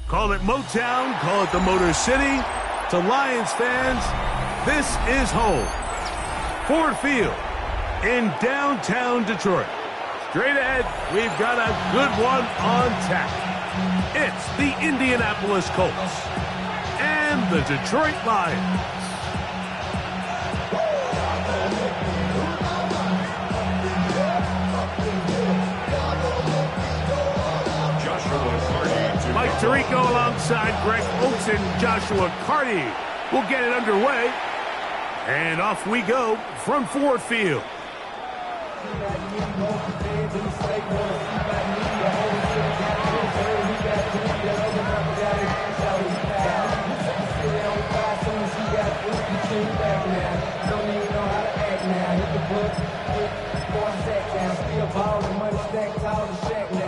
Call it Motown, call it the Motor City. To Lions fans, this is home. Ford Field in downtown Detroit. Straight ahead, we've got a good one on tap. It's the Indianapolis Colts and the Detroit Lions. Mike Tirico alongside Greg Oates and Joshua Carty will get it underway. And off we go from Ford Field.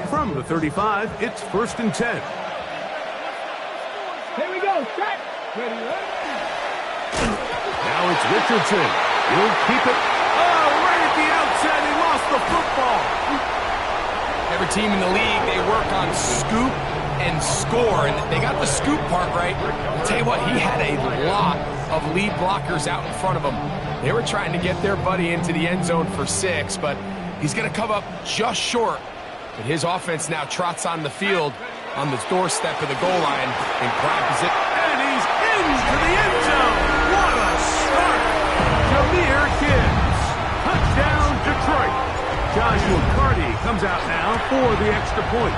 From the 35, it's 1st and 10. Here we go, set. Ready, Now it's Richardson. He'll keep it. Oh, right at the outset, he lost the football. Every team in the league, they work on scoop and score, and they got the scoop part right. I'll tell you what, he had a lot of lead blockers out in front of him. They were trying to get their buddy into the end zone for 6, but he's going to come up just short. But his offense now trots on the field on the doorstep of the goal line and grabs it. And he's into the end zone. What a start. Jameer Gibbs. Touchdown, Detroit. Joshua Carty comes out now for the extra point.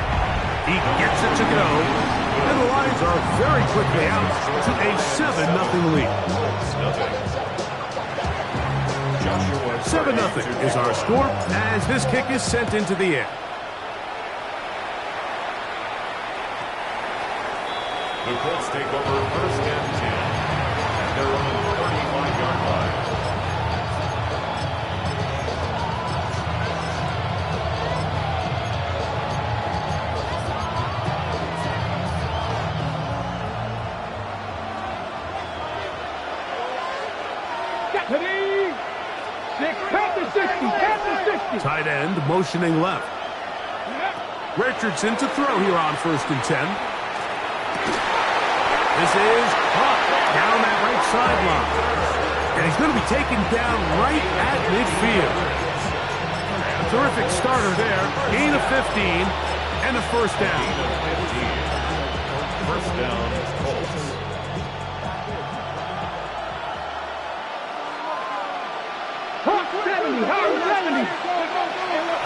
He gets it to go. And the Lions are very quickly out to a 7-0 lead. 7-0 is our score as this kick is sent into the air. The Colts take over 1st and 10 at their own 35-yard line. Tight end motioning left. Richardson to throw here on 1st and 10. This is caught down that right sideline. And he's going to be taken down right at midfield. A terrific starter there. Gain of 15 and a 1st down. 1st down, Colts.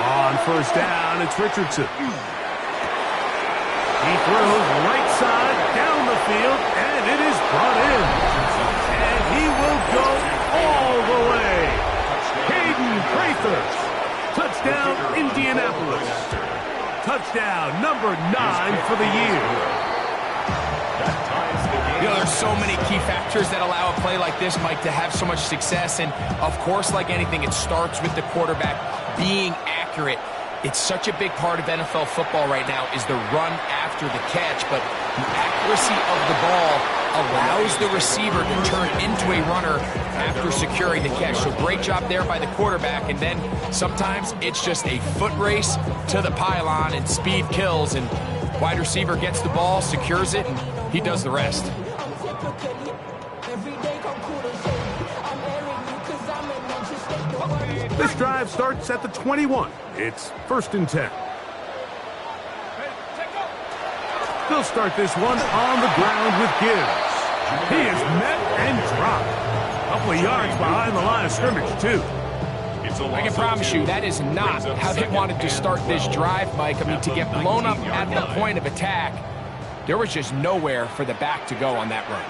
On 1st down, it's Richardson. He throws right side down the field, and it is brought in. And he will go all the way. Caden Prather. Touchdown, Indianapolis. Touchdown, number 9 for the year. You know, there's so many key factors that allow a play like this, Mike, to have so much success. And, of course, like anything, it starts with the quarterback being accurate. It's such a big part of NFL football right now is the run after the catch, but the accuracy of the ball allows the receiver to turn into a runner after securing the catch. So great job there by the quarterback, and then sometimes it's just a foot race to the pylon and speed kills, and wide receiver gets the ball, secures it, and he does the rest. This drive starts at the 21. It's 1st and 10. They'll start this one on the ground with Gibbs. He is met and dropped. A couple of yards behind the line of scrimmage, too. I can promise you that is not how they wanted to start this drive, Mike. I mean, to get blown up at the point of attack, there was just nowhere for the back to go on that run.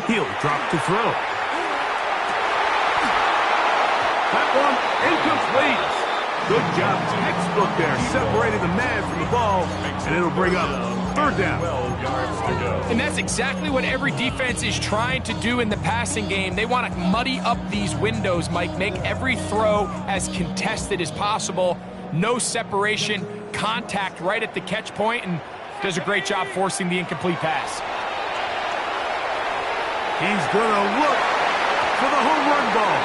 He'll drop to throw. That one incomplete. Good job, textbook there, separating the man from the ball, and it'll bring up 3rd down. And that's exactly what every defense is trying to do in the passing game. They want to muddy up these windows, Mike, make every throw as contested as possible. No separation, contact right at the catch point, and does a great job forcing the incomplete pass. He's going to look for the home run ball.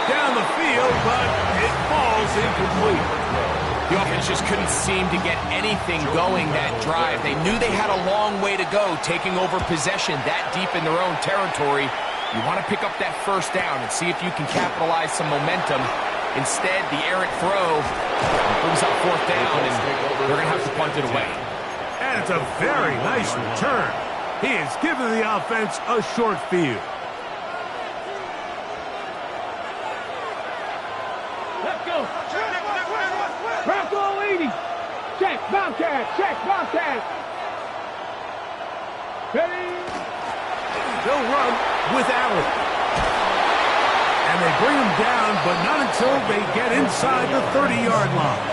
Down the field, but it falls incomplete. The offense just couldn't seem to get anything going that drive. They knew they had a long way to go, taking over possession that deep in their own territory. You want to pick up that first down and see if you can capitalize some momentum. Instead, the errant throw brings up fourth down, and they're going to have to punt it away. And it's a very nice return. He has given the offense a short field. Let's go. Bronco 80. Check, Bobcat. Check, Bobcat. Ready? They'll run with Allen. And they bring him down, but not until they get inside the 30-yard line.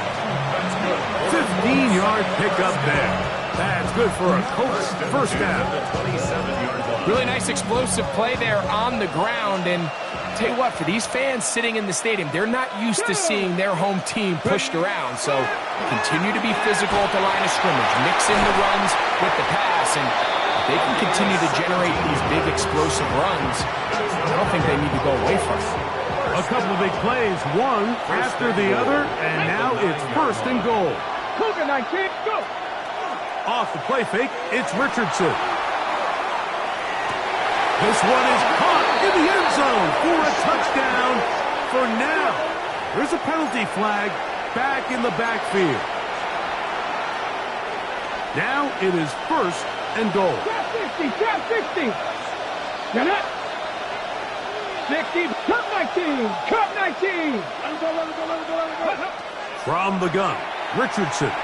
15-yard pickup there. That's good for a Colts first down. Really nice explosive play there on the ground, and tell you what, for these fans sitting in the stadium, they're not used to seeing their home team pushed around, so continue to be physical at the line of scrimmage, mix in the runs with the pass, and if they can continue to generate these big explosive runs, I don't think they need to go away from it. A couple of big plays, one after the other, and now it's first and goal. Cougar 19, go. Off the play fake, it's Richardson. This one is caught in the end zone for a touchdown for now. There's a penalty flag back in the backfield. Now it is first and goal. Trap 60, trap 60. Get it. 60, cut 19, cut 19. Let it go. From the gun, Richardson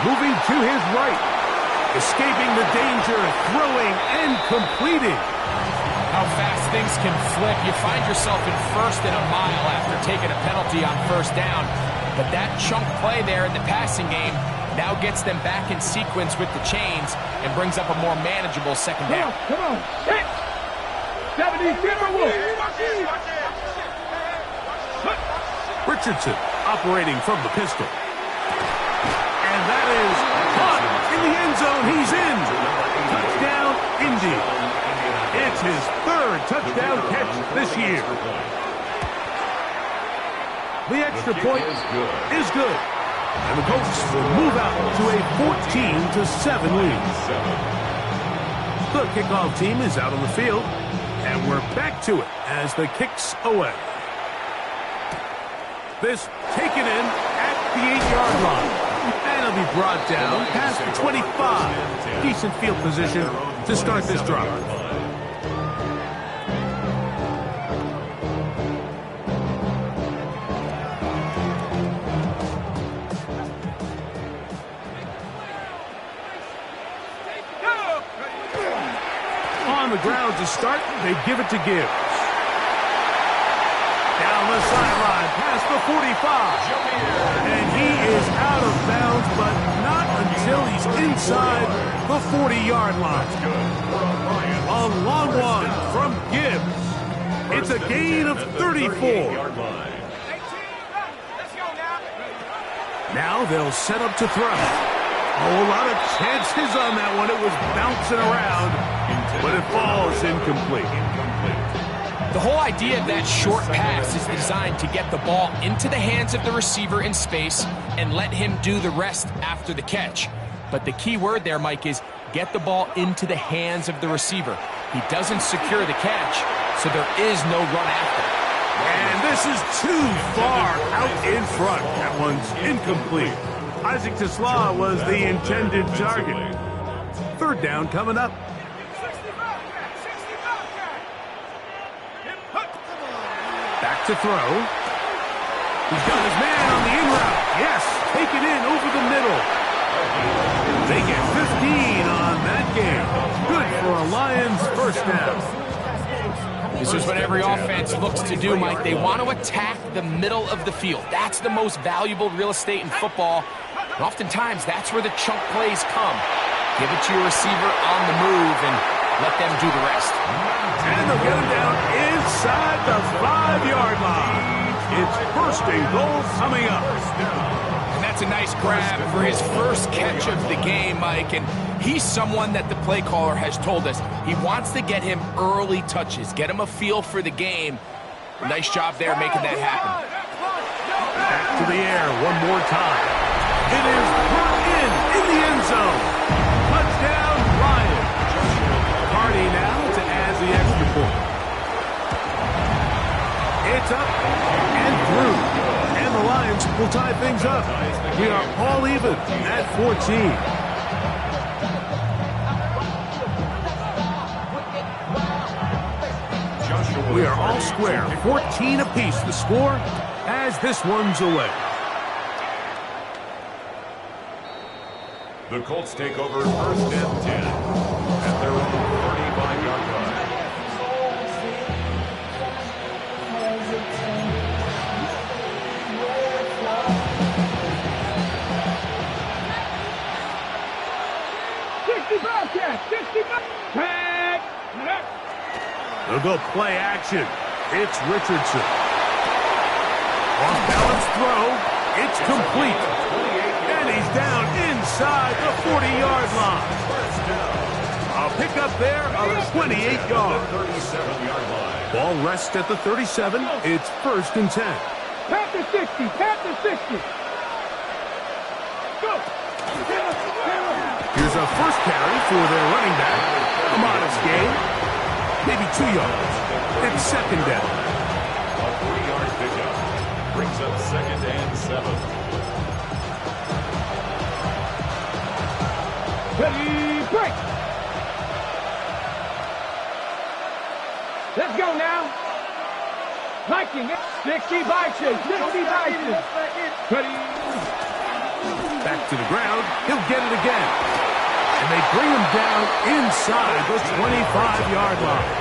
moving to his right, escaping the danger, throwing and completing. How fast things can flip. You find yourself in first and a mile after taking a penalty on first down. But that chunk play there in the passing game now gets them back in sequence with the chains and brings up a more manageable second down. Come on. 70, Timberwolves. Richardson operating from the pistol. And that is caught in the end zone. He's in. Touchdown, Indy. It's his third touchdown catch this year. The extra point is good. And the Colts will move out to a 14-7 lead. The kickoff team is out on the field, and we're back to it as the kick's away. This taken in at the 8-yard line. And it'll be brought down past the 25. Decent field position to start this drive. On the ground to start, they give it to Gibbs. Down the sideline, past the 45. And he is out of bounds, but not until he's inside the 40-yard line. A long one from Gibbs. It's a gain of 34. Now they'll set up to throw. Oh, a lot of chances on that one. It was bouncing around, but it falls incomplete. The whole idea of that short pass is designed to get the ball into the hands of the receiver in space and let him do the rest after the catch. But the key word there, Mike, is get the ball into the hands of the receiver. He doesn't secure the catch, so there is no run after. And this is too far out in front. That one's incomplete. Isaac Tesla was the intended target. Third down coming up. Back to throw. He's got his man on the in route. Yes, take it in over the middle. They get 15 on that game. Good for a Lions first down. This is what every offense looks to do, Mike. They want to attack the middle of the field. That's the most valuable real estate in football. And oftentimes, that's where the chunk plays come. Give it to your receiver on the move and let them do the rest. And they'll get him down inside the 5-yard line. It's first and goal coming up. nice grab for his first catch of the game, Mike, and he's someone that the play caller has told us he wants to get him early touches, get him a feel for the game. Nice job there making that happen. Back to the air one more time. It is put in the end zone. Touchdown, Lions. Hardy now to add the extra point. It's up and through. And the Lions will tie things up. We are all even at 14. We are all square, 14 apiece the score as this one's away. The Colts take over first and 10 at their own 35-yard line. They'll go play action. It's Richardson. Off balance throw. It's complete. And he's down inside the 40-yard line. A pickup there of 28 yards. Ball rests at the 37. It's first and 10. Pat the 60. Pat the 60. Go. Here's a first carry for their running back. A modest gain. Maybe 2 yards. It's second down. A 3-yard pickup brings up second and 7. Ready, break. Let's go now. Viking, 60 Vikings, 60 Vikings. Ready. Back to the ground. He'll get it again. And they bring him down inside the 25-yard line.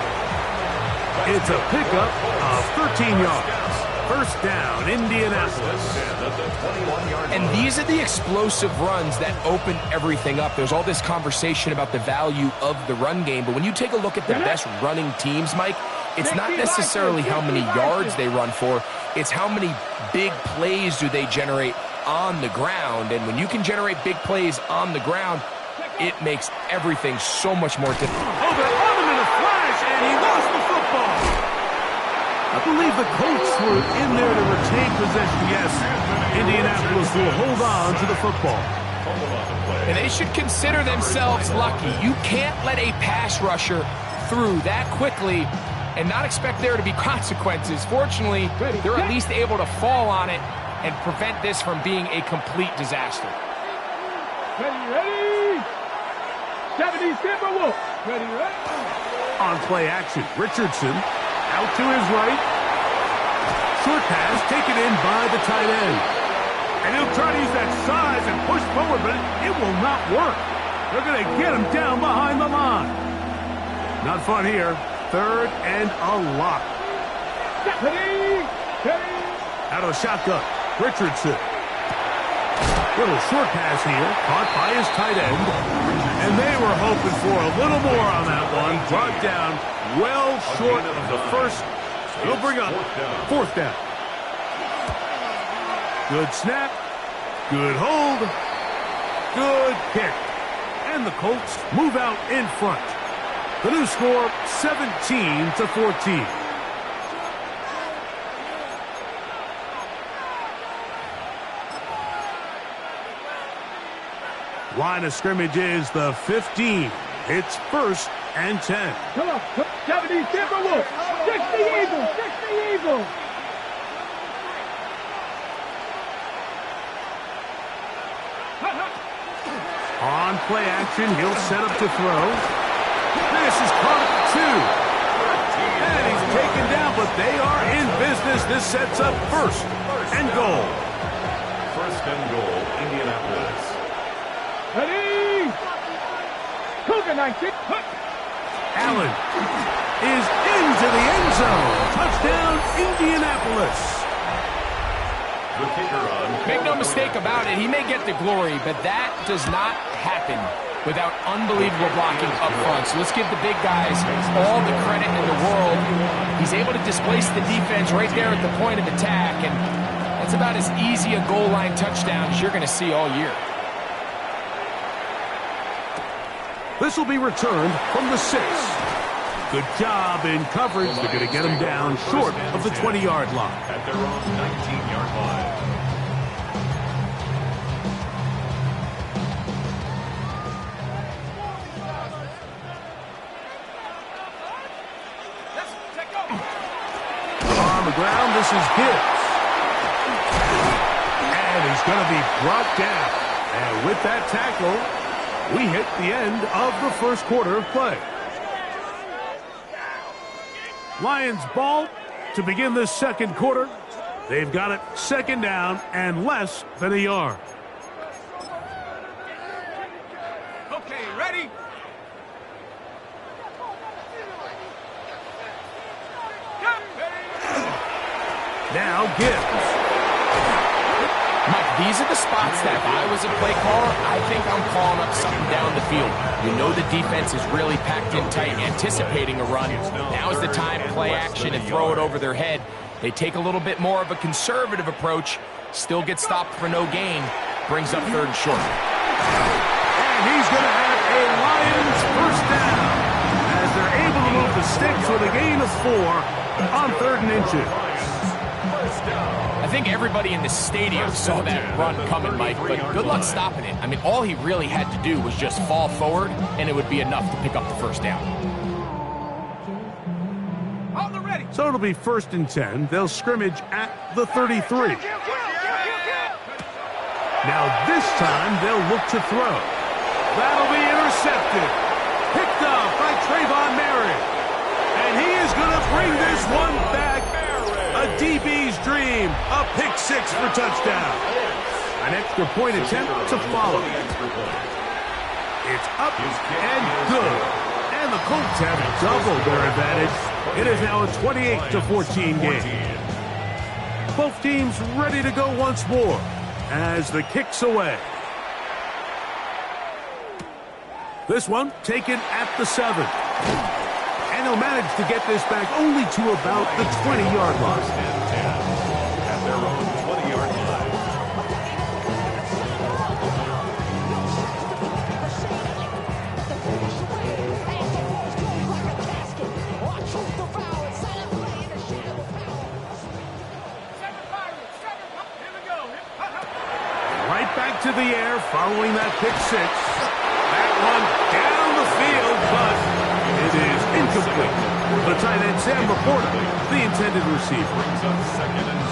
It's a pickup of 13 yards. First down, Indianapolis. And these are the explosive runs that open everything up. There's all this conversation about the value of the run game, but when you take a look at the best running teams, Mike, it's not necessarily how many yards they run for, it's how many big plays do they generate on the ground. And when you can generate big plays on the ground, it makes everything so much more difficult. Oh, they're on him in a flash, and he lost the football. I believe the Colts were in there to retain possession. Yes, Indianapolis will hold on to the football. And they should consider themselves lucky. You can't let a pass rusher through that quickly and not expect there to be consequences. Fortunately, they're at least able to fall on it and prevent this from being a complete disaster. Ready. 70 Timberwolf. Ready. On play action, Richardson out to his right. Short pass taken in by the tight end. And he'll try to use that size and push forward, but it will not work. They're going to get him down behind the line. Not fun here. Third and a lot. Out of the shotgun, Richardson. Little short pass here, caught by his tight end. And they were hoping for a little more on that one. Brought down well short of the first. He'll bring up fourth down. Good snap. Good hold. Good kick. And the Colts move out in front. The new score, 17-14. Line of scrimmage is the 15. It's first and 10. Come on. 70 Timberwolf. 60 Eagles. 60 Eagles. On play action, he'll set up to throw. This is caught at 2. And he's taken down, but they are in business. This sets up first and goal. First and goal, Indianapolis. Ready. Cougar 19. Allen is into the end zone. Touchdown, Indianapolis. The kicker on. Make no mistake about it, he may get the glory, but that does not happen without unbelievable blocking up front. So let's give the big guys all the credit in the world. He's able to displace the defense right there at the point of attack, and That's about as easy a goal line touchdown as you're going to see all year. This will be returned from the 6. Good job in coverage. They're going to get him down short of the 20-yard line. At their own 19-yard line. On the ground, this is Gibbs. And he's going to be brought down. And with that tackle, we hit the end of the first quarter of play. Lions ball to begin this second quarter. They've got it second down and less than a yard. Okay, ready? Now Gibbs. Mike, these are the spots that if I was a play caller, I think I'm calling up something down the field. You know the defense is really packed in tight, anticipating a run. Now is the time, play action, and throw it over their head. They take a little bit more of a conservative approach, still get stopped for no gain, brings up third and short. And he's going to have a Lions first down as they're able to move the sticks with a gain of 4 on 3rd and inches. I think everybody in the stadium saw that run coming, Mike, but good luck stopping it. I mean, all he really had to do was just fall forward, and it would be enough to pick up the first down. So it'll be 1st and 10. They'll scrimmage at the 33. Now this time, they'll look to throw. That'll be intercepted. Picked up by Trayvon Merritt. And he is going to bring this one back. A DB's dream, a pick 6 for touchdown. An extra point attempt to follow. It's up and good. And the Colts have doubled their advantage. It is now a 28-14 game. Both teams ready to go once more as the kick's away. This one taken at the 7. And he'll manage to get this back only to about the 20-yard line. At their own 20-yard line. Right back to the air following that pick 6. That one down the field, but it is incomplete. The tight end, Sam Laporta, the intended receiver.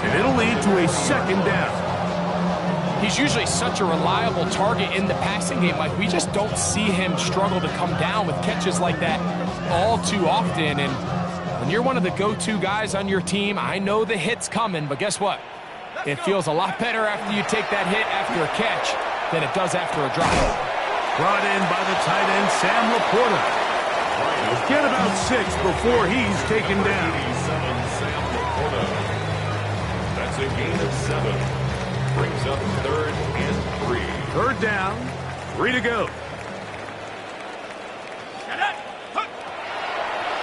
And it'll lead to a 2nd down. He's usually such a reliable target in the passing game, Mike. We just don't see him struggle to come down with catches like that all too often. And when you're one of the go-to guys on your team, I know the hit's coming, but guess what? It feels a lot better after you take that hit after a catch than it does after a drop. Brought in by the tight end, Sam Laporta. He'll get about 6 before he's taken down. Sam Laporta. That's a gain of 7. Brings up 3rd and 3. 3rd down, 3 to go.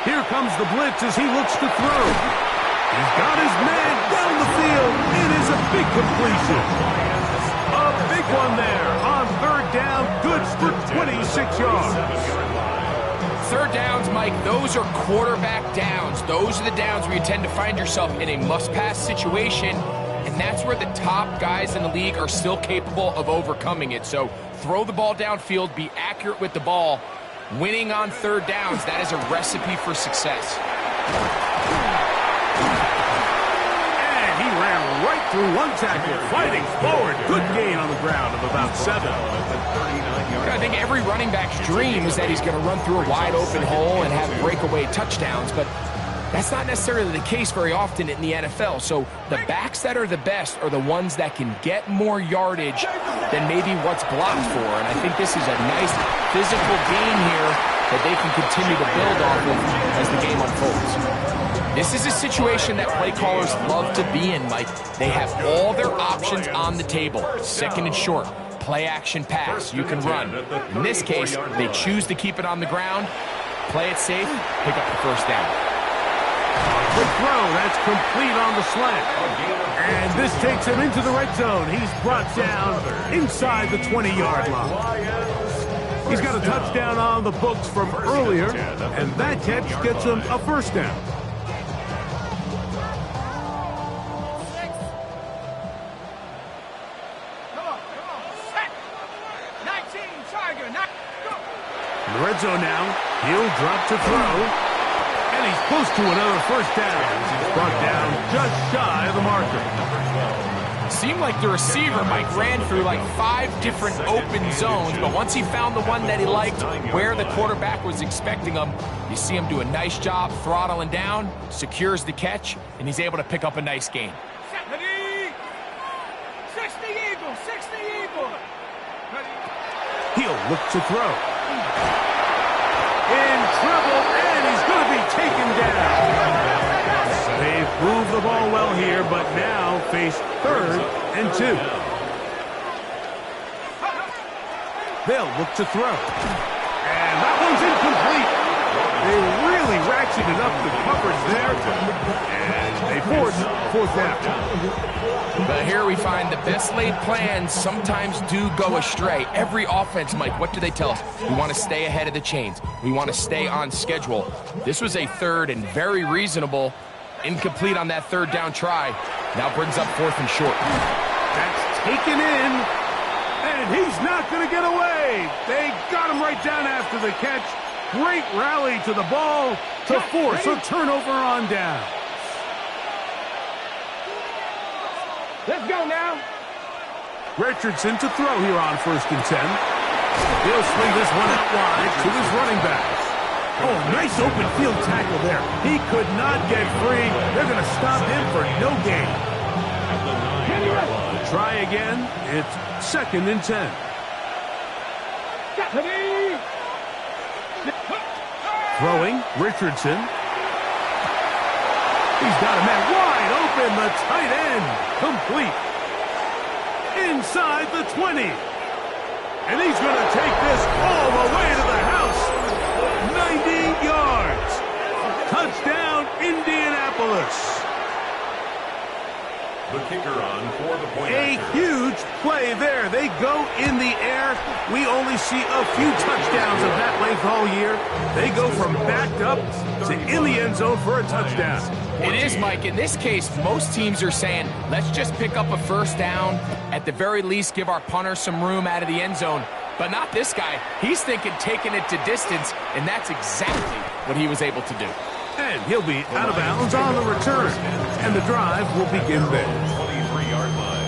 Here comes the blitz as he looks to throw. He's got his man down the field. It is a big completion. A big one there on 3rd down. Good for 26 yards. 3rd downs, Mike, those are quarterback downs. Those are the downs where you tend to find yourself in a must-pass situation, and that's where the top guys in the league are still capable of overcoming it. So throw the ball downfield, be accurate with the ball. Winning on 3rd downs, that is a recipe for success. And he ran right through one tackle, fighting forward. Good gain on the ground of about 7. I think every running back's dream is that he's going to run through a wide open hole and have breakaway touchdowns, but that's not necessarily the case very often in the NFL. So the backs that are the best are the ones that can get more yardage than maybe what's blocked for. And I think this is a nice physical gain here that they can continue to build off of as the game unfolds. This is a situation that play callers love to be in, Mike. They have all their options on the table. 2nd and short, play action pass, you can run. In this case, they choose to keep it on the ground, play it safe, pick up the 1st down. The throw, that's complete on the slant. And this takes him into the red zone. He's brought down inside the 20-yard line. He's got a touchdown on the books from earlier, and that catch gets him a first down. In the red zone now, he'll drop to throw, and he's close to another first down. He's brought down just shy of the marker. Seemed like the receiver, Mike, ran through like 5 different open zones, but once he found the one that he liked, where the quarterback was expecting him, you see him do a nice job throttling down, secures the catch, and he's able to pick up a nice gain. 60 Eagle, 60 Eagle. He'll look to throw. In trouble, and he's going to be taken down. They've moved the ball well here, but now face 3rd and 2. They'll look to throw. And that one's incomplete. They really ratcheted up the coverage there, and they force 4th down. But here we find the best laid plans sometimes do go astray. Every offense, Mike, what do they tell us? We want to stay ahead of the chains. We want to stay on schedule. This was a 3rd and very reasonable. Incomplete on that 3rd down try. Now brings up 4th and short. That's taken in, and he's not going to get away. They got him right down after the catch. Great rally to the ball to force a turnover on down. Let's go now. Richardson to throw here on 1st and 10. He'll swing this one out wide to his running backs. Oh, nice open field tackle there. He could not get free. They're going to stop him for no gain. Try again. It's 2nd and 10. Throwing, Richardson. He's got a man wide open, the tight end, complete. Inside the 20. And he's going to take this all the way to the house. 90 yards. Touchdown, Indianapolis. The kicker on for the point. A huge play there. They go in the air. We only see a few touchdowns of that length all year. They go from backed up to in the end zone for a touchdown. It is, Mike. In this case, most teams are saying, let's just pick up a first down. At the very least, give our punter some room out of the end zone. But not this guy. He's thinking taking it to distance, and that's exactly what he was able to do. And he'll be out of bounds on the return. And the drive will begin there. 23-yard line.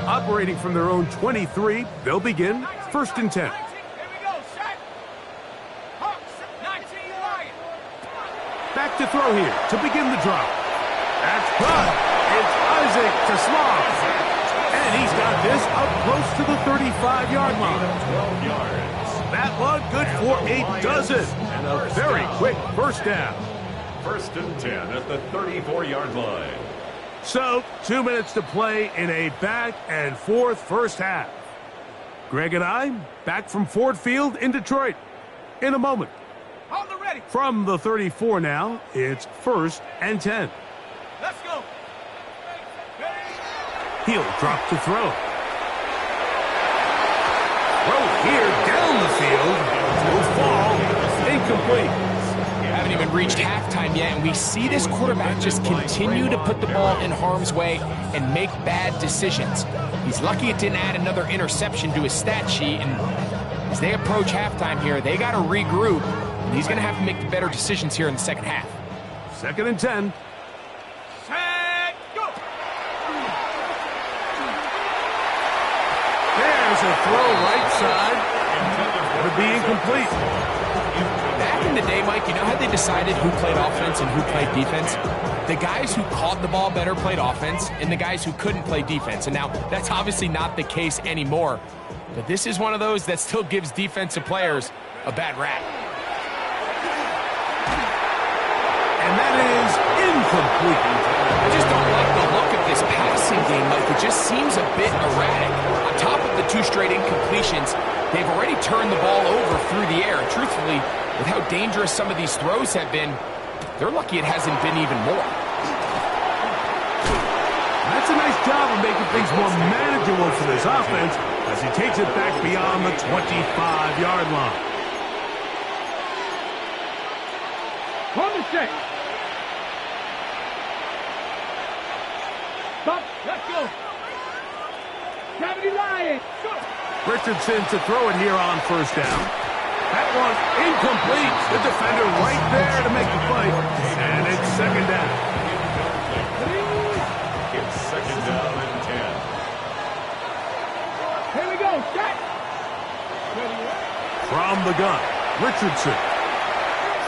Operating from their own 23, they'll begin 1st and 10. Here we go, set. Hawks, 19 Lion. Back to throw here to begin the drive. That's good. It's Isaac to Sloth. And he's got this up close to the 35-yard line. 12 yards. That one good for a dozen. And a very quick first down. 1st and 10 at the 34-yard line. So, 2 minutes to play in a back-and-forth first half. Greg and I back from Ford Field in Detroit in a moment. Hold the ready. From the 34 now, it's 1st and 10. Let's go. He'll drop to throw. Throw here down the field. Will fall. Incomplete. We haven't even reached halftime yet, and we see this quarterback just continue to put the ball in harm's way and make bad decisions. He's lucky it didn't add another interception to his stat sheet, and as they approach halftime here, they got to regroup, and he's going to have to make the better decisions here in the second half. 2nd and 10. Set, go. There's a throw right side. Would be incomplete. Back in the day, Mike, you know how they decided who played offense and who played defense? The guys who caught the ball better played offense, and the guys who couldn't play defense. And now, that's obviously not the case anymore. But this is one of those that still gives defensive players a bad rap. And that is incomplete. I just don't like the look of this passing game, Mike, it just seems a bit erratic. On top of the 2 straight incompletions, they've already turned the ball over through the air. And truthfully, with how dangerous some of these throws have been, they're lucky it hasn't been even more. That's a nice job of making things more manageable for this offense as he takes it back beyond the 25-yard line. On the set. Stop. Let's go. Gravity Lions. Go. Richardson to throw it here on first down. That was incomplete. The defender right there to make the play. And it's second down. It's second down and 10. Here we go. Set. From the gun, Richardson.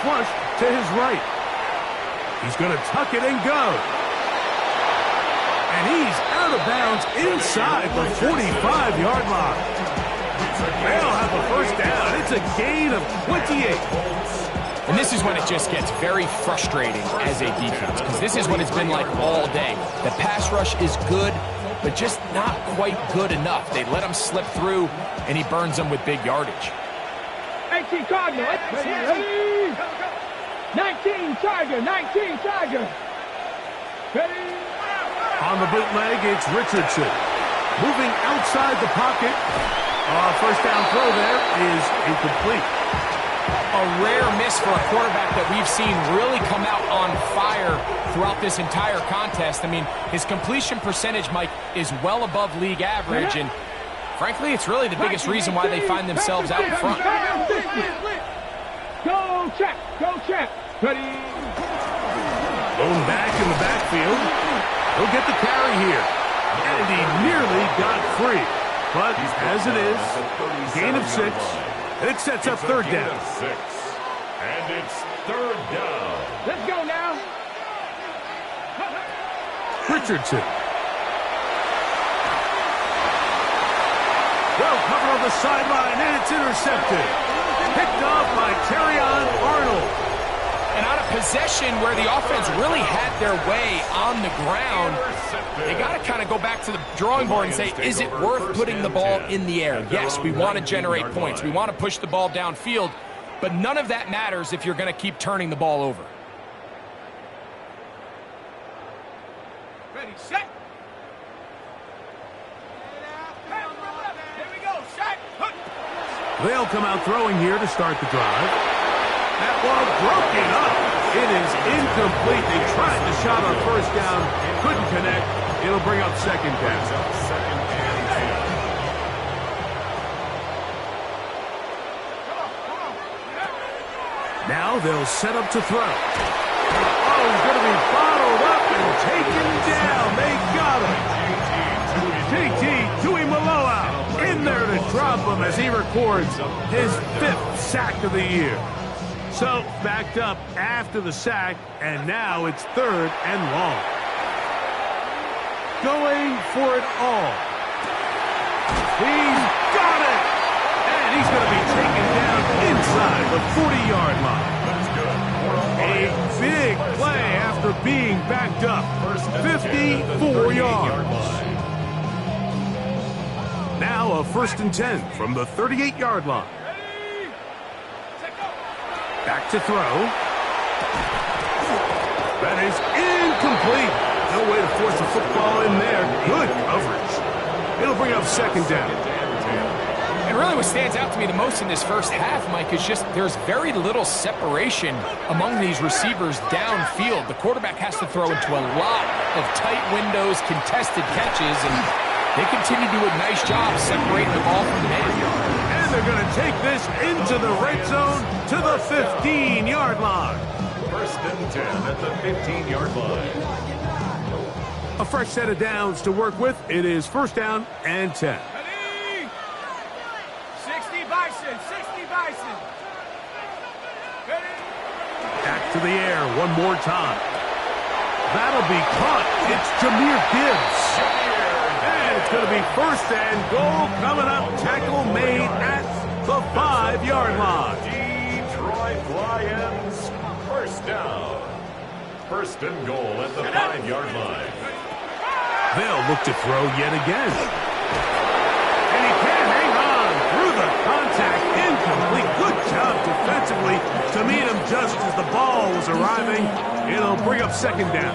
Flush to his right. He's going to tuck it and go. And he's out of bounds inside the 45-yard line. They'll have a first down. It's a gain of 28. And this is when it just gets very frustrating as a defense, because this is what it's been like all day. The pass rush is good, but just not quite good enough. They let him slip through, and he burns them with big yardage. 18 Cardinal. 19 Tiger. 19 Tiger. Ready. On the bootleg, it's Richardson. Moving outside the pocket. First down throw there is incomplete. A rare miss for a quarterback that we've seen really come out on fire throughout this entire contest. I mean, his completion percentage, Mike, is well above league average, and frankly, it's really the biggest reason why they find themselves out in front. Go check. Go check. Ready. Going back in the backfield. He'll get the carry here. And he nearly got free. But as it is, gain of 6. It sets up third down. And it's third down. Let's go now. Richardson. Well covered on the sideline, and it's intercepted. Picked off by Terrion Arnold. And on a possession where the offense really had their way on the ground, they got to kind of go back to the drawing board and say, is it worth putting the ball in the air? Yes, we want to generate points. We want to push the ball downfield, but none of that matters if you're going to keep turning the ball over. Ready, set. Here we go, set. They'll come out throwing here to start the drive. That ball broken up. It is incomplete. They tried the shot on first down. Couldn't connect. It'll bring up second down. Now they'll set up to throw. Oh, he's going to be bottled up and taken down. They got him. JT Tuimoloau in there to drop him as he records his 5th sack of the year. So, backed up after the sack, and now it's third and long. Going for it all. He's got it! And he's going to be taken down inside the 40-yard line. A big play after being backed up. 54 yards. Now a 1st and 10 from the 38-yard line. Back to throw. That is incomplete. No way to force the football in there. Good coverage. It'll bring up second down. And really what stands out to me the most in this first half, Mike, is just there's very little separation among these receivers downfield. The quarterback has to throw into a lot of tight windows, contested catches, and they continue to do a nice job separating the ball from the man. They're going to take this into the red zone to the 15-yard line. 1st and 10 at the 15-yard line. A fresh set of downs to work with. It is 1st down and 10. Ready? 60 Bison. 60 Bison. Ready? Back to the air one more time. That'll be caught. It's Jahmyr Gibbs. And it's going to be 1st and goal coming up. Tackle made at the 5-yard line. Detroit Lions, 1st down. 1st and goal at the 5-yard line. They'll look to throw yet again. And he can't hang on through the contact. Incomplete. Good job defensively to meet him just as the ball was arriving. It'll bring up second down.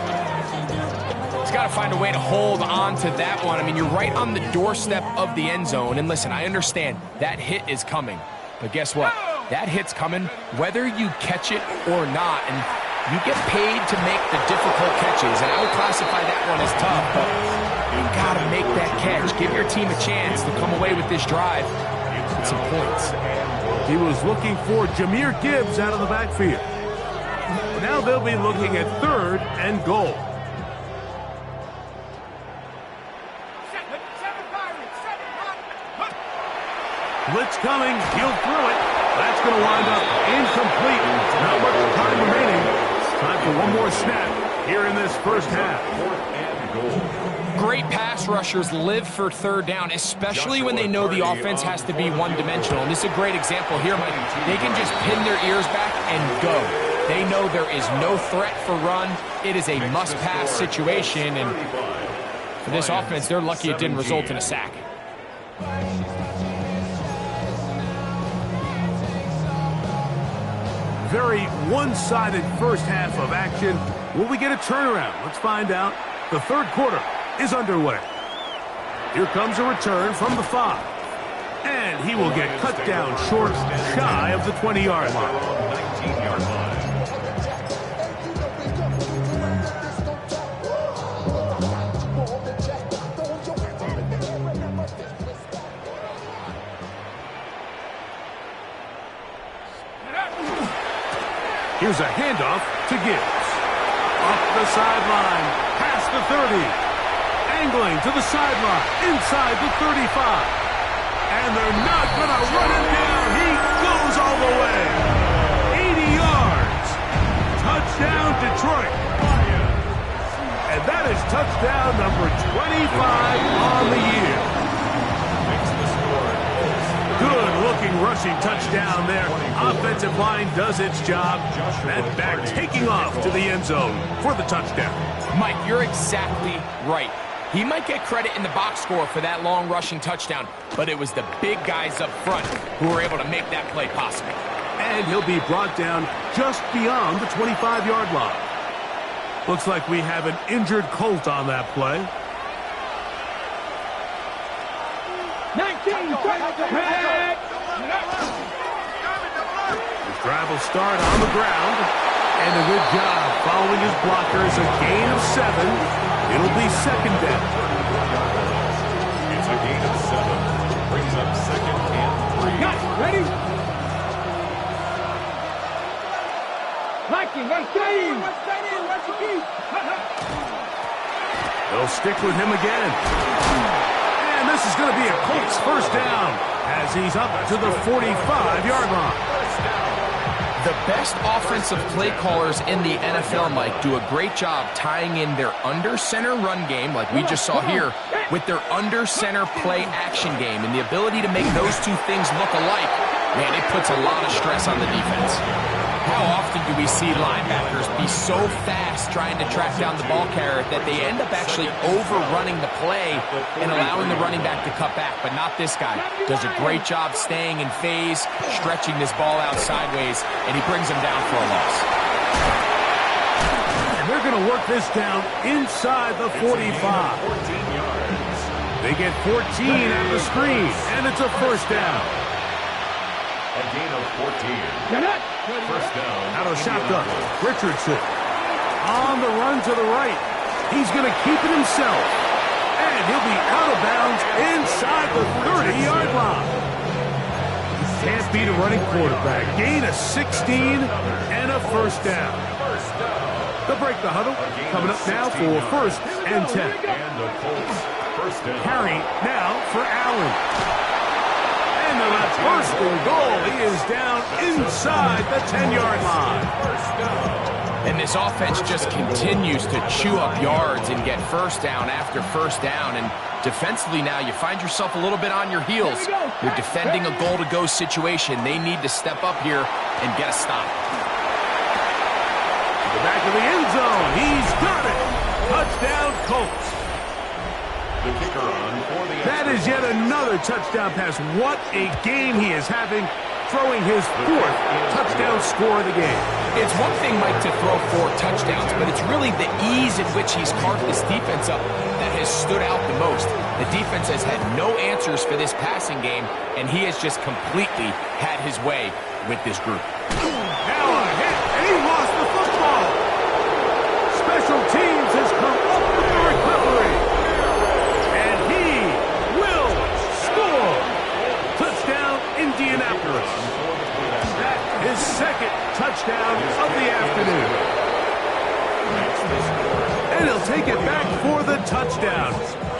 He's got to find a way to hold on to that one. I mean, you're right on the doorstep of the end zone. And listen, I understand that hit is coming. But guess what? That hit's coming whether you catch it or not. And you get paid to make the difficult catches. And I would classify that one as tough. But you got to make that catch. Give your team a chance to come away with this drive with some points. He was looking for Jahmyr Gibbs out of the backfield. Now they'll be looking at 3rd and goal. Blitz coming. He'll throw it. That's going to wind up incomplete. Not much time remaining. Time for one more snap here in this first half. 4th and goal. Great pass rushers live for 3rd down, especially when they know the offense has to be one-dimensional. And this is a great example here, Mike. They can just pin their ears back and go. They know there is no threat for run. It is a must-pass situation. And for this offense, they're lucky it didn't result in a sack. Very one-sided first half of action. Will we get a turnaround? Let's find out. The 3rd quarter is underway. Here comes a return from the 5. And he will get cut down short, shy of the 20-yard line. 19-yard line. Here's a handoff to Gibbs. Up the sideline, past the 30. Angling to the sideline, inside the 35. And they're not going to run him down. He goes all the way. 80 yards. Touchdown, Detroit. And that is touchdown number 25 on the year. Good-looking rushing touchdown there. Offensive line does its job. That back taking off to the end zone for the touchdown. Mike, you're exactly right. He might get credit in the box score for that long rushing touchdown, but it was the big guys up front who were able to make that play possible. And he'll be brought down just beyond the 25-yard line. Looks like we have an injured Colt on that play. 19, His drive will start on the ground. And a good job following his blockers. A gain of 7. It'll be second down. It's a gain of 7. Brings up 2nd and 3. Got it. Ready? Liking, stay in. They'll stick with him again. And this is going to be a Colts first down as he's up to the 45-yard line. The best offensive play callers in the NFL, Mike, do a great job tying in their under-center run game, like we just saw here, with their under-center play action game. And the ability to make those two things look alike, man, it puts a lot of stress on the defense. How often do we see linebackers be so fast trying to track down the ball carrier that they end up actually overrunning the play and allowing the running back to cut back? But not this guy. Does a great job staying in phase, stretching this ball out sideways, and he brings him down for a loss. And they're going to work this down inside the 45. They get 14 out of the screen, and it's a first down. A gain of 14. First down. Out of shotgun, Richardson. On the run to the right. He's going to keep it himself. And he'll be out of bounds inside the 30-yard line. Can't beat a running quarterback. Gain of 16 and a first down. They'll break the huddle. Coming up now for 1st and 10. And the Colts first down. Harry now for Allen. And the first and goal. He is down inside the 10-yard line. And this offense just continues to chew up yards and get first down after first down. And defensively now, you find yourself a little bit on your heels. You're defending a goal-to-go situation. They need to step up here and get a stop. To the back of the end zone. He's got it. Touchdown, Colts. the kicker on for the That is yet another touchdown pass. What a game he is having, throwing his 4th touchdown score of the game. It's one thing, Mike, to throw 4 touchdowns, but it's really the ease in which he's carved this defense up that has stood out the most. The defense has had no answers for this passing game, and he has just completely had his way with this group. Now a hit, and he lost the football. Special teams has come up with the recovery. And he will score. Touchdown, Indianapolis. That is 2nd touchdown of the afternoon. And he'll take it back for the touchdown.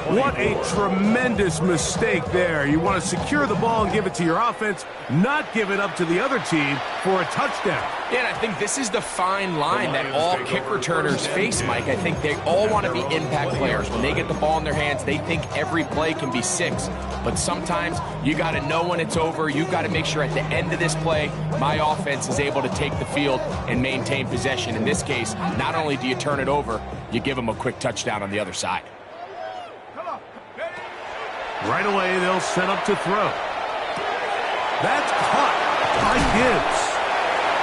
What a tremendous mistake there. You want to secure the ball and give it to your offense, not give it up to the other team for a touchdown. Yeah, and I think this is the fine line that all kick returners face, Mike. I think they all want to be impact players. When they get the ball in their hands, they think every play can be 6. But sometimes you got to know when it's over. You got to make sure at the end of this play, my offense is able to take the field and maintain possession. In this case, not only do you turn it over, you give them a quick touchdown on the other side. Right away, they'll set up to throw. That's caught by Gibbs.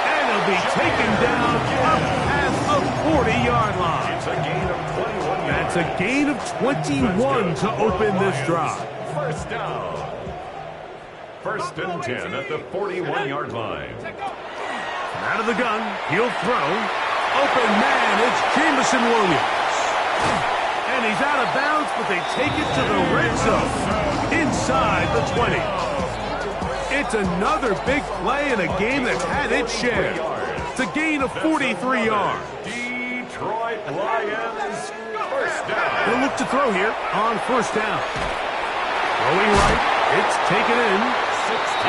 And he'll be taken down up past the 40-yard line. It's a gain of 21. That's a gain of 21 to open this drive. First down. 1st and 10 at the 41-yard line. Out of the gun, he'll throw. Open man, it's Jameson Williams. And he's out of bounds, but they take it to the red zone inside the 20. It's another big play in a game that's had its share. It's a gain of 43 yards. Detroit Lions, first down. They'll look to throw here on 1st down. Throwing right, it's taken in. A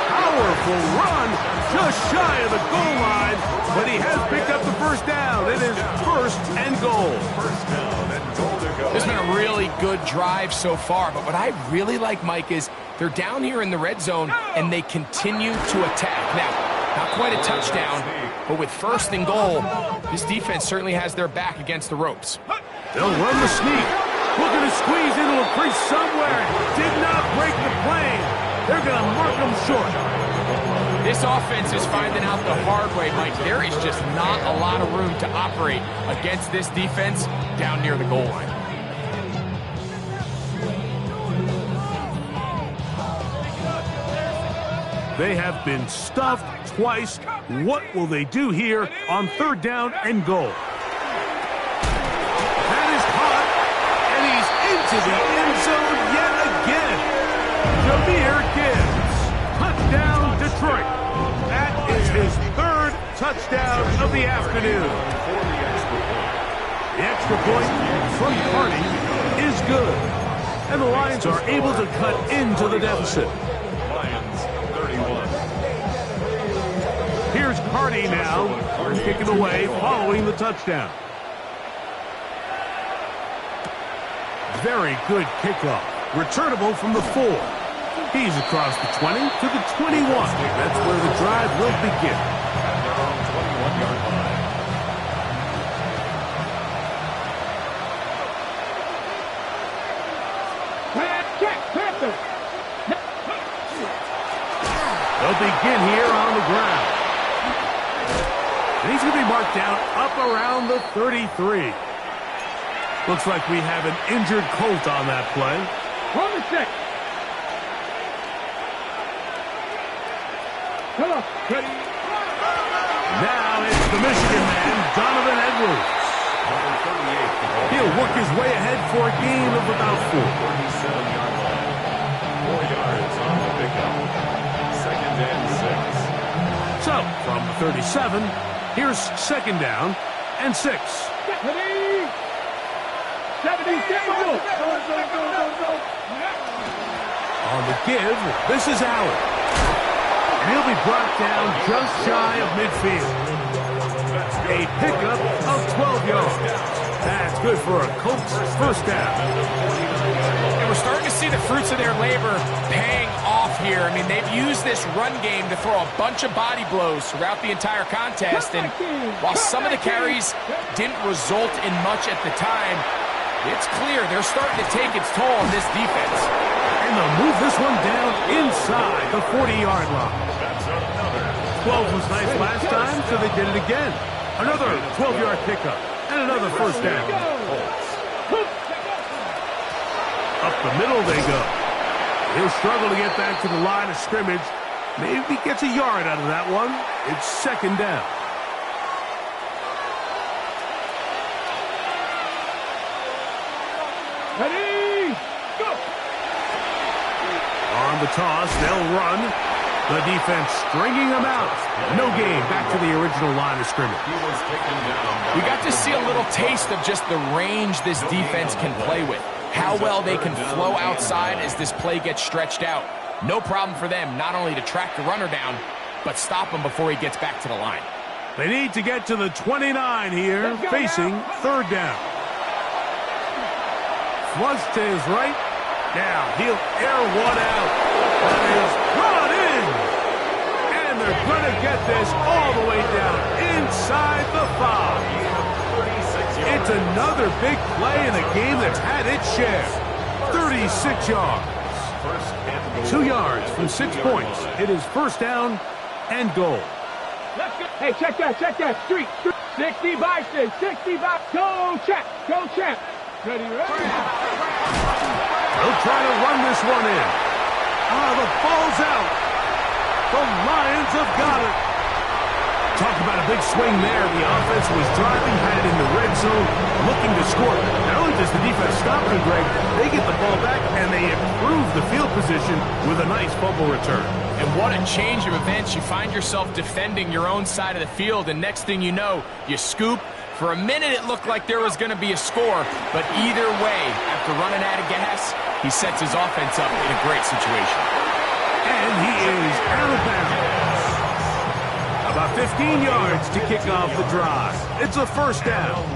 powerful run just shy of the goal line, but he has picked up the 1st down. It is 1st and goal. First down and goal to go. This has been a really good drive so far, but what I really like, Mike, is they're down here in the red zone, and they continue to attack. Now, not quite a touchdown, but with 1st and goal, this defense certainly has their back against the ropes. They'll run the sneak. Looking to squeeze into a crease somewhere. Did not break the plane. They're going to mark them short. This offense is finding out the hard way, Mike. There is just not a lot of room to operate against this defense down near the goal line. They have been stuffed twice. What will they do here on 3rd down and goal? That is caught, and he's into the end zone yet again. Jahmyr Gibbs, touchdown Detroit. That is his 3rd touchdown of the afternoon. The extra point from Carney is good, and the Lions are able to cut into the deficit. Lions, 31. Here's Carney now, kicking away following the touchdown. Very good kickoff. Returnable from the 4. He's across the 20 to the 21. That's where the drive will begin. At their own 21-yard line. They'll begin here on the ground. And he's going to be marked down up around the 33. Looks like we have an injured Colt on that play. On the 6. Come on, ready. Now it's the Michigan man, Donovan Edwards. Number 38. He'll work his way ahead for a gain of about 4. 37-yard line. 4 yards on the pickup. 2nd and 6. So, from the 37, here's 2nd down and 6. Ready. 70, go. On the give, this is Allen. And he'll be brought down just shy of midfield. A pickup of 12 yards. That's good for a Colts 1st down. And we're starting to see the fruits of their labor paying off here. I mean, they've used this run game to throw a bunch of body blows throughout the entire contest. And while some of the carries didn't result in much at the time, It's clear they're starting to take its toll on this defense. And they'll move this one down inside the 40-yard line. 12 was nice last time, so they did it again. Another 12-yard pickup and another first down. Up the middle they go. He'll struggle to get back to the line of scrimmage. Maybe he gets a yard out of that one. It's second down. Ready, go! On the toss, they'll run. The defense stringing them out. No gain. Back to the original line of scrimmage. We got to see a little taste of just the range this defense can play with. How well they can flow outside as this play gets stretched out. No problem for them not only to track the runner down, but stop him before he gets back to the line. They need to get to the 29 here, facing third down. Flush to his right. Now he'll air one out. That is brought in. And they're going to get this all the way down inside the 5. It's another big play in a game that's had its share. 36 yards. 2 yards from 6 points. It is first down and goal. Let's go. Hey, check that. Street. 60 Bison, 60 Bison. Go, champ. Ready. They'll try to run this one in. The ball's out. The Lions have got it. Talk about a big swing there. The offense was driving, headed in the red zone, looking to score. Not only does the defense stop them, Greg, they get the ball back, and they improve the field position with a nice fumble return. And what a change of events. You find yourself defending your own side of the field, and next thing you know, you scoop. For a minute, it looked like there was going to be a score, but either way, after running out of gas, he sets his offense up in a great situation. And he is out of bounds. About 15 yards to kick off the drive. It's a first down.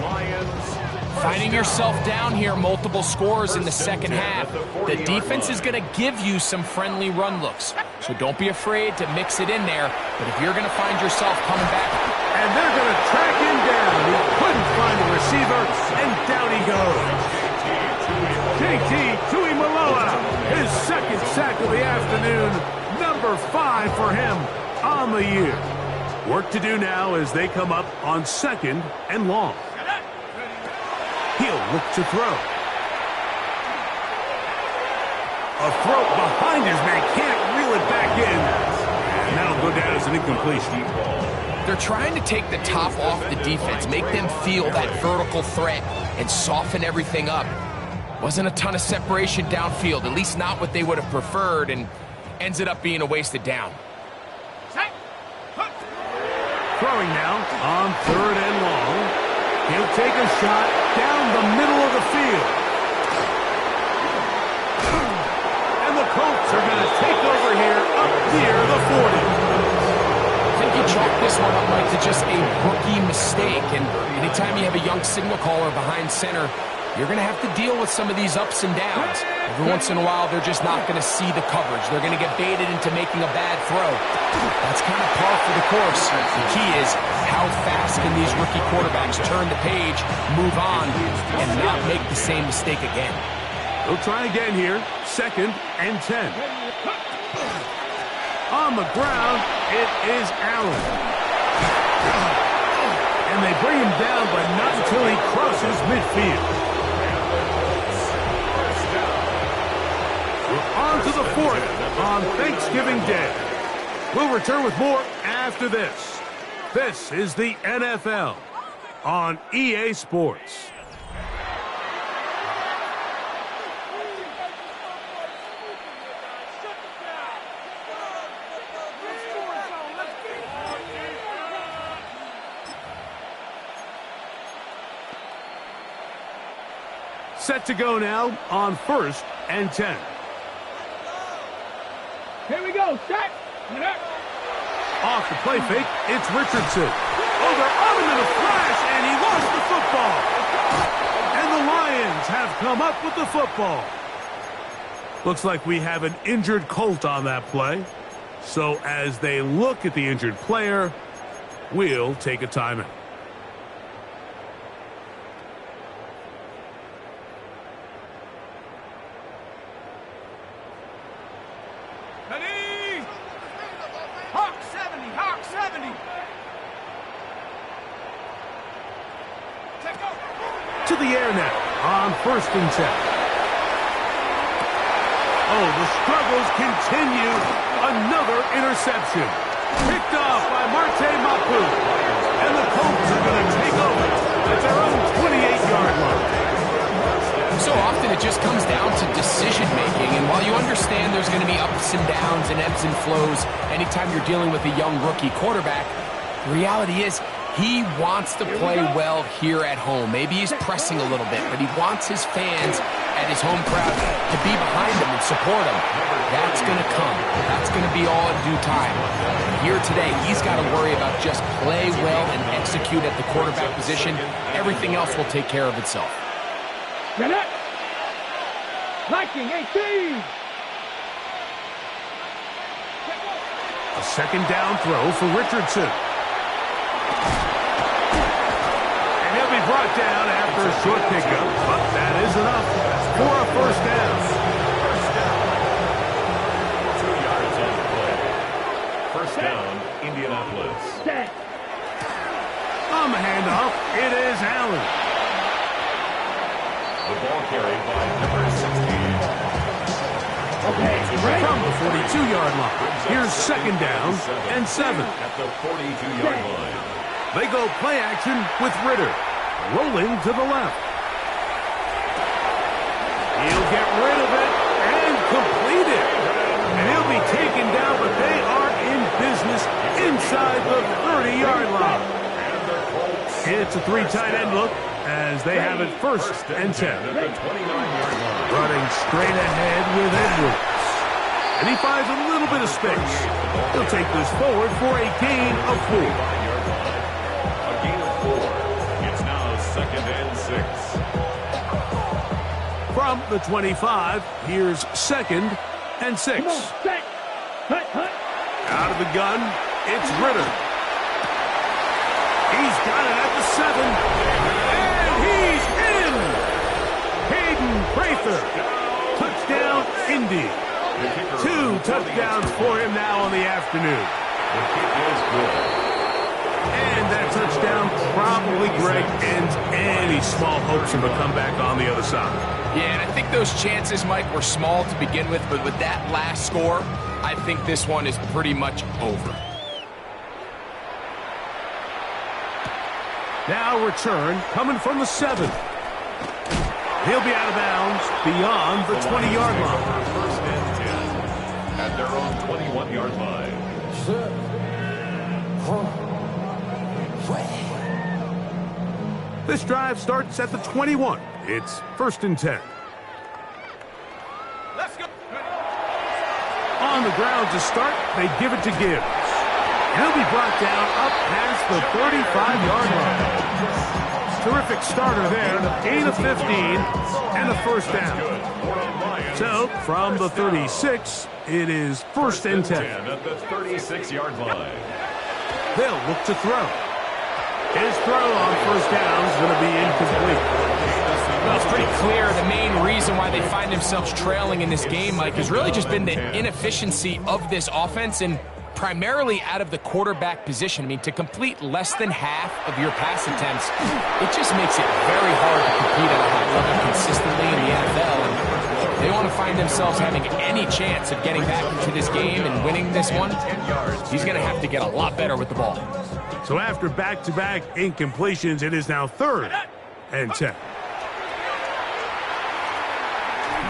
Finding yourself down here, multiple scores in the second half. The defense is going to give you some friendly run looks. So don't be afraid to mix it in there. But if you're going to find yourself coming back. And they're going to track him down. He couldn't find the receiver, and down he goes. JT Tuimoloau, his second sack of the afternoon. Number 5 for him on the year. Work to do now as they come up on second and long. He'll look to throw. A throw behind his man, can't reel it back in. And that'll go down as an incompletion. They're trying to take the top off the defense, make them feel that vertical threat, and soften everything up. Wasn't a ton of separation downfield, at least not what they would have preferred, and ends it up being a wasted down. Throwing now on third and long. He'll take a shot down the middle of the field. And the Colts are going to take over here up near the 40. I think you chalk this one up, Mike, to just a rookie mistake. And anytime you have a young signal caller behind center, you're going to have to deal with some of these ups and downs. Every once in a while, they're just not going to see the coverage. They're going to get baited into making a bad throw. That's kind of par for the course. The key is how fast can these rookie quarterbacks turn the page, move on, and not make the same mistake again. They'll try again here. Second and 10. On the ground, it is Allen. And they bring him down, but not until he crosses midfield. On to the 4th on Thanksgiving Day. We'll return with more after this. This is the NFL on EA Sports. Set to go now on first and 10. Here we go, set. Off the play fake, it's Richardson. Oh, they're on him in a flash, and he lost the football. And the Lions have come up with the football. Looks like we have an injured Colt on that play. So as they look at the injured player, we'll take a timeout. To the air now on 1st and 10. Oh, the struggles continue. Another interception. Picked off by Marte Mapu. And the Colts are going to take over at their own 28-yard line. So often it just comes down to decision-making, and while you understand there's going to be ups and downs and ebbs and flows anytime you're dealing with a young rookie quarterback, the reality is he wants to play well here at home. Maybe he's pressing a little bit, but he wants his fans at his home crowd to be behind him and support him. That's going to come. That's going to be all in due time. Here today, he's got to worry about just play well and execute at the quarterback position. Everything else will take care of itself. Liking 18. A 2nd down throw for Richardson. And he'll be brought down after a short pickup, but that is enough for a 1st down. 2 yards on the play. 1st down, Indianapolis. On the handoff, it is Allen. The ball carried by number 16. From the 42-yard line. Here's 2nd down and 7. At the 42-yard line. They go play action with Ritter. Rolling to the left. He'll get rid of it and complete it. And he'll be taken down, but they are in business inside the 30-yard line. It's a 3 tight end look as they have it 1st and 10. Running straight ahead with Edwards. And he finds a little bit of space. He'll take this forward for a gain of 4. A gain of 4. It's now 2nd and 6. From the 25, here's 2nd and 6. Out of the gun, it's Ritter. He's got it at the 7. And he's in! Hayden Prather. Touchdown, Indy. 2 touchdowns for him now on the afternoon. The kick is good. And that touchdown probably, Greg, ends any small hopes of a comeback on the other side. Yeah, and I think those chances, Mike, were small to begin with, but with that last score, I think this one is pretty much over. Now return coming from the 7. He'll be out of bounds beyond the 20-yard line. 1st and 10 at their own 21-yard line. This drive starts at the 21. It's 1st and 10. Let's go. On the ground to start, they give it to Gibbs. He'll be brought down up past the 35-yard line. Terrific starter there, gain of 15 and a 1st down. So, from the 36, it is 1st and 10. At the 36-yard line. They'll look to throw. His throw on 1st down is going to be incomplete. Well, it's pretty clear the main reason why they find themselves trailing in this game, Mike, has really just been the inefficiency of this offense and primarily out of the quarterback position. I mean, to complete less than half of your pass attempts, it just makes it very hard to compete at a high level consistently in the NFL. And they want to find themselves having any chance of getting back into this game and winning this one. He's going to have to get a lot better with the ball. So after back-to-back incompletions, it is now 3rd and 10.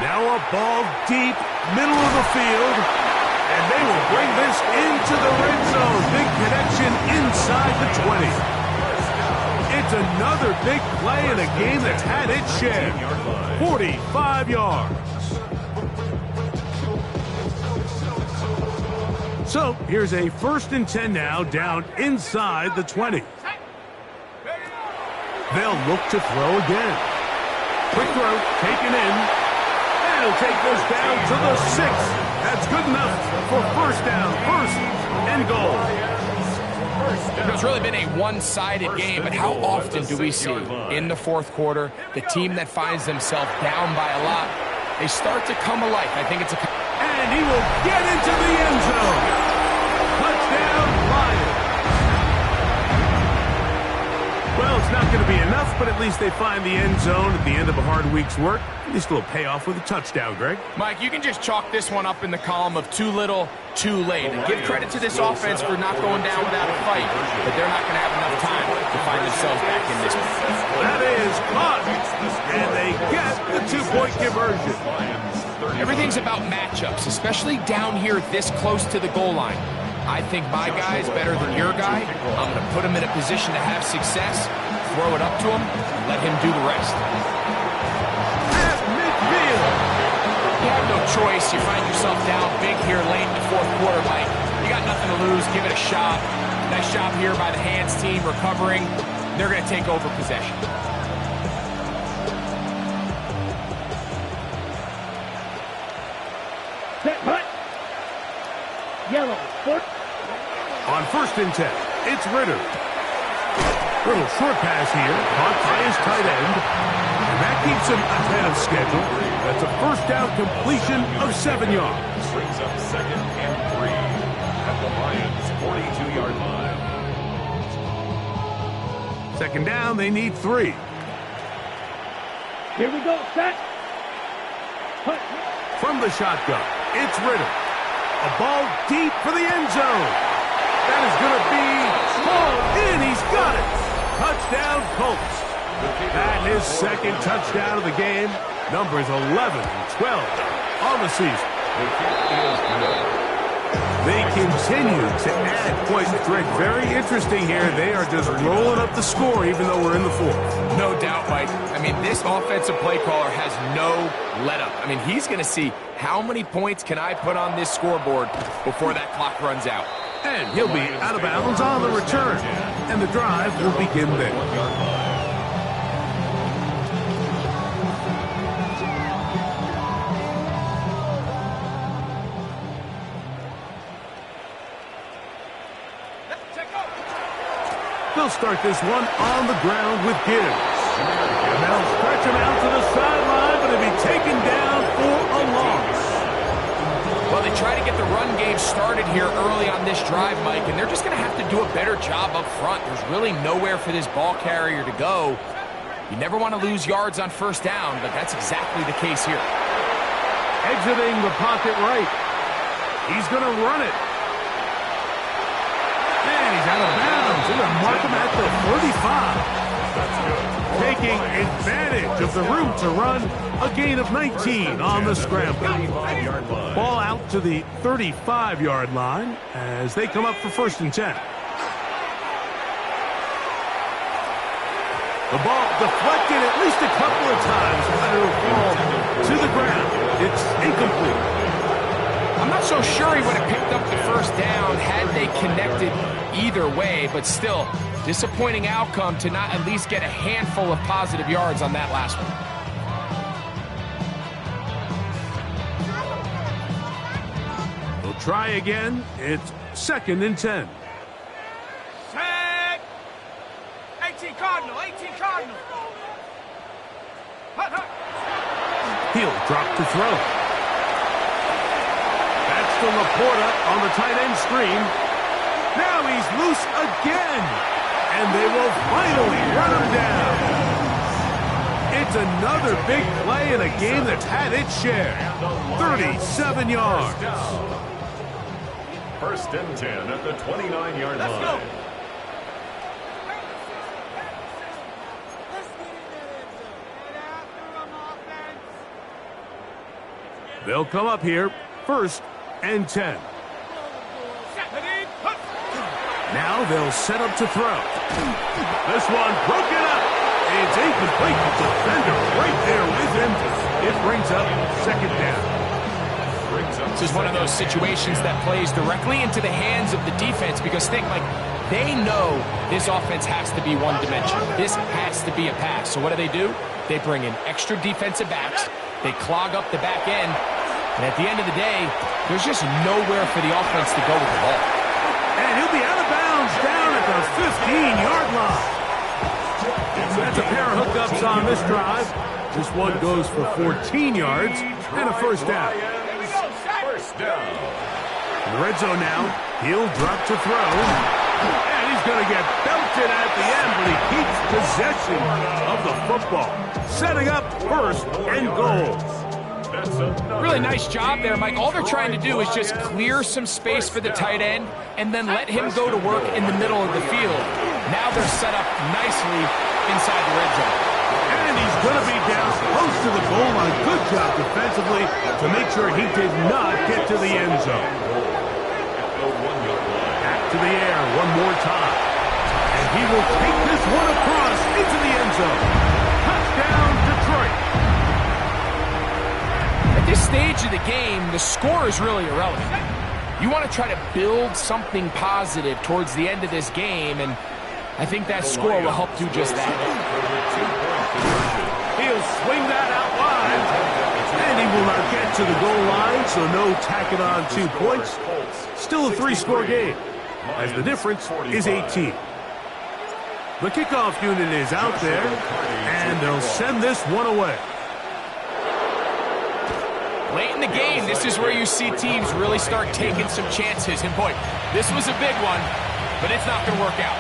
Now a ball deep, middle of the field, and they will bring this into the red zone. Big connection inside the 20. It's another big play in a game that's had its share. 45 yards. So here's a 1st and 10 now, down inside the 20. They'll look to throw again. Quick throw, taken in. And he'll take this down to the 6. That's good enough for 1st down, 1st and goal. It's really been a one-sided game, but how often do we see in the 4th quarter the team that finds themselves down by a lot, they start to come alive. I think it's a... And he will get into the end zone. Touchdown, Lions. but at least they find the end zone at the end of a hard week's work. At least a little payoff with a touchdown, Greg. Mike, you can just chalk this one up in the column of too little, too late. And give credit to this offense for not going down without a fight, but they're not going to have enough time to find themselves back in this one. That is caught, and they get the two-point conversion. Everything's about matchups, especially down here this close to the goal line. I think my guy is better than your guy. I'm going to put him in a position to have success, throw it up to him, and let him do the rest. At midfield. You have no choice. You find yourself down big here late in the fourth quarter, Mike. You got nothing to lose. Give it a shot. Nice job here by the hands team recovering. They're going to take over possession. Set, punt. Yellow, foot. On 1st and 10, it's Ritter. Little short pass here, caught by his tight end. And that keeps him ahead of schedule. That's a first down completion of 7 yards. Brings up 2nd and 3 at the Lions' 42-yard line. 2nd down, they need 3. Here we go, set. Punt. From the shotgun, it's Ritter. A ball deep for the end zone. That is going to be hauled in. He's got it. Touchdown, Colts. That is 2nd touchdown of the game. Numbers 11 and 12 on the season. They continue to add points. Greg, very interesting here. They are just rolling up the score even though we're in the 4th. No doubt, Mike. I mean, this offensive play caller has no let-up. I mean, he's going to see how many points can I put on this scoreboard before that clock runs out. And he'll be out of bounds on the return. And the drive will begin there. They'll start this one on the ground with Gibbs. And they'll stretch him out to the sideline, but he'll be taken down for a loss. Well, they try to get the run game started here early on this drive, Mike, and they're just going to have to do a better job up front. There's really nowhere for this ball carrier to go. You never want to lose yards on 1st down, but that's exactly the case here. Exiting the pocket right. He's going to run it. And he's out of bounds. They're going to mark him at the 35. Taking advantage of the route to run a gain of 19 on the scramble. Ball out to the 35-yard line as they come up for 1st and 10. The ball deflected at least a couple of times, but it'll fall to the ground. It's incomplete. I'm not so sure he would have picked up the 1st down had they connected either way, but still, disappointing outcome to not at least get a handful of positive yards on that last one. They'll try again. It's 2nd and 10. Set. 18 Cardinal, 18 Cardinal. Hut, hut. He'll drop to throw. That's to Laporta on the tight end screen. Now he's loose again. And they will finally run him down. It's another big play in a game that's had its share. 37 yards. 1st and 10 at the 29-yard line. They'll come up here, 1st and 10. Now they'll set up to throw. This one broken up. It's incomplete. Defender right there with him. It brings up 2nd down. This is one of those situations that plays directly into the hands of the defense because think, like, they know this offense has to be one-dimensional. This has to be a pass. So what do? They bring in extra defensive backs. They clog up the back end. And at the end of the day, there's just nowhere for the offense to go with the ball. And he'll be out of bounds down at the 15-yard line. That's a pair of hookups on this drive. This one goes for 14 yards and a 1st down. First down. In the red zone now, he'll drop to throw. And he's going to get belted at the end, but he keeps possession of the football, setting up first and goal. Really nice job there, Mike. All they're trying to do is just clear some space for the tight end and then let him go to work in the middle of the field. Now they're set up nicely inside the red zone. And he's going to be down close to the goal line. Good job defensively to make sure he did not get to the end zone. Back to the air one more time. And he will take this one across into the end zone. Touchdown, Detroit. At this stage of the game, the score is really irrelevant. You want to try to build something positive towards the end of this game, and I think that score will help do just that. He'll swing that out wide, and he will not get to the goal line, so no tacking on 2 points. Still a 3-score game, as the difference is 18. The kickoff unit is out there, and they'll send this one away. Late in the game, this is where you see teams really start taking some chances. And boy, this was a big one, but it's not going to work out.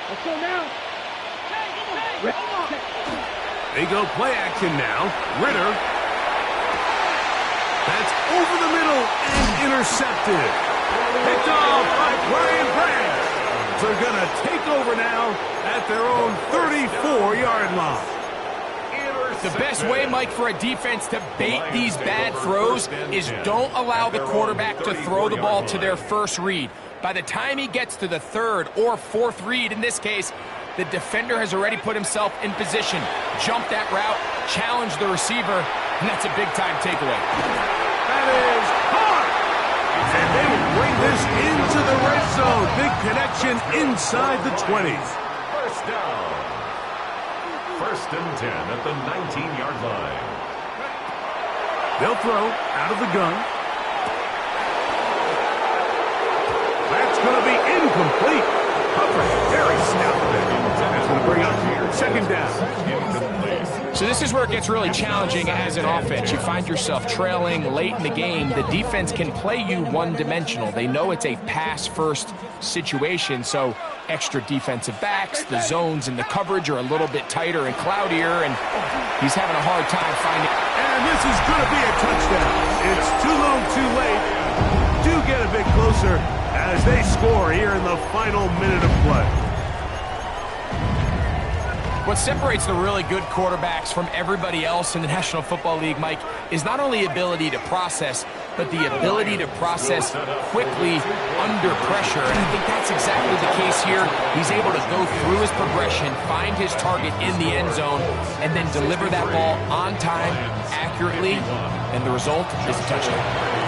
Let's go now. They go play action now. Ritter. That's over the middle and intercepted. Picked off by Brian Branch. They're going to take over now at their own 34-yard line. The best way, Mike, for a defense to bait these bad throws is don't allow the quarterback to throw the ball to their first read. By the time he gets to the third or fourth read, in this case, the defender has already put himself in position, jumped that route, challenged the receiver, and that's a big-time takeaway. That is hard. And they will bring this into the red zone. Big connection inside the 20s. First down. First and 10 at the 19-yard line. They'll throw out of the gun. That's going to be incomplete. Coverage very stout there. That's going to bring up second down. So this is where it gets really challenging as an offense. You find yourself trailing late in the game. The defense can play you one-dimensional. They know it's a pass-first situation, so extra defensive backs, the zones and the coverage are a little bit tighter and cloudier, and he's having a hard time finding. And this is going to be a touchdown. It's too little, too late. Do get a bit closer as they score here in the final minute of play. What separates the really good quarterbacks from everybody else in the National Football League, Mike, is not only ability to process, but the ability to process quickly under pressure. And I think that's exactly the case here. He's able to go through his progression, find his target in the end zone, and then deliver that ball on time, accurately, and the result is a touchdown.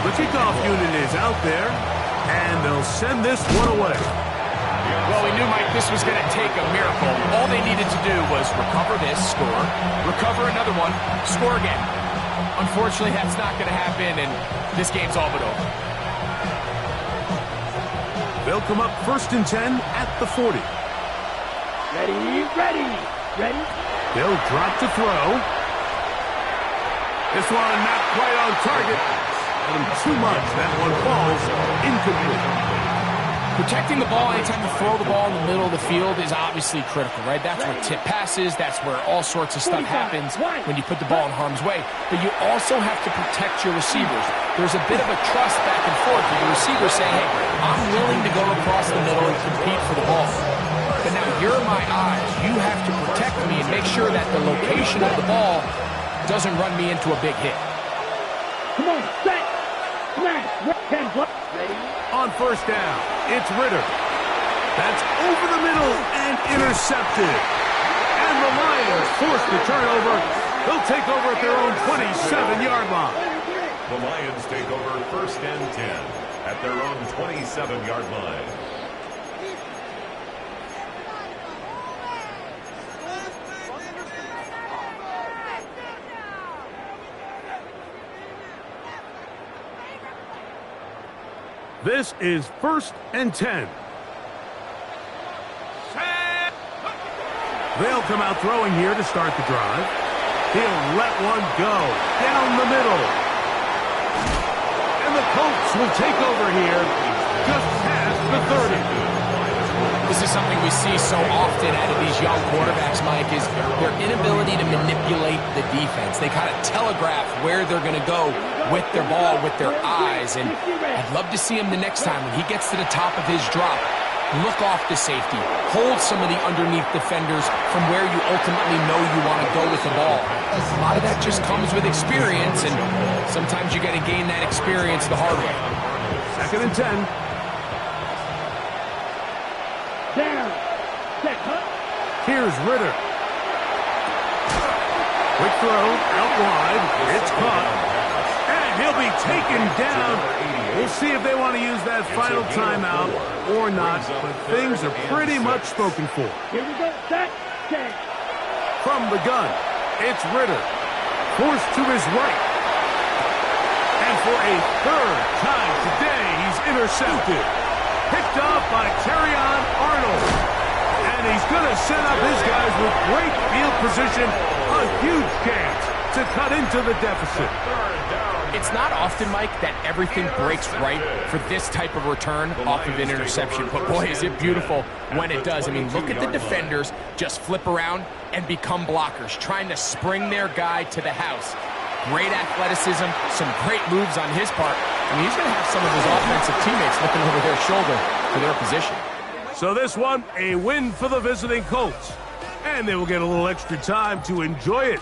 The kickoff unit is out there, and they'll send this one away. Well, we knew, Mike, this was going to take a miracle. All they needed to do was recover this, score, recover another one, score again. Unfortunately, that's not going to happen, and this game's all but over. They'll come up first and 10 at the 40. Ready. They'll drop to throw. This one not quite on target. And too much. That one falls incomplete. Protecting the ball anytime you throw the ball in the middle of the field is obviously critical, right? That's where tip passes, that's where all sorts of stuff happens when you put the ball in harm's way. But you also have to protect your receivers. There's a bit of a trust back and forth with the receiver saying, hey, I'm willing to go across the middle and compete for the ball. But now you're my eyes. You have to protect me and make sure that the location of the ball doesn't run me into a big hit. Come on, set, smash, ready. On first down, it's Ritter. That's over the middle and intercepted. And the Lions force the turnover. They'll take over at their own 27-yard line. The Lions take over first and 10 at their own 27-yard line. This is first and 10. They'll come out throwing here to start the drive. He'll let one go down the middle. And the Colts will take over here just past the 30. This is something we see so often out of these young quarterbacks, Mike, is their inability to manipulate the defense. They kind of telegraph where they're going to go with their ball, with their eyes. And I'd love to see him the next time when he gets to the top of his drop. Look off the safety. Hold some of the underneath defenders from where you ultimately know you want to go with the ball. A lot of that just comes with experience, and sometimes you got to gain that experience the hard way. 2nd and 10. Down. Set. Here's Ritter. Quick throw, out wide. It's caught. And he'll be taken down. We'll see if they want to use that final timeout or not, but things are pretty much spoken for. Here we go. Set. Check. From the gun, it's Ritter. Forced to his right. And for a 3rd time today, he's intercepted. Picked up by Terrion Arnold. And he's going to set up his guys with great field position. A huge chance to cut into the deficit. It's not often, Mike, that everything breaks right for this type of return off of an interception. But boy, is it beautiful when it does. I mean, look at the defenders just flip around and become blockers, trying to spring their guy to the house. Great athleticism, some great moves on his part. I mean, he's going to have some of his offensive teammates looking over their shoulder for their position. So this one, a win for the visiting Colts. And they will get a little extra time to enjoy it.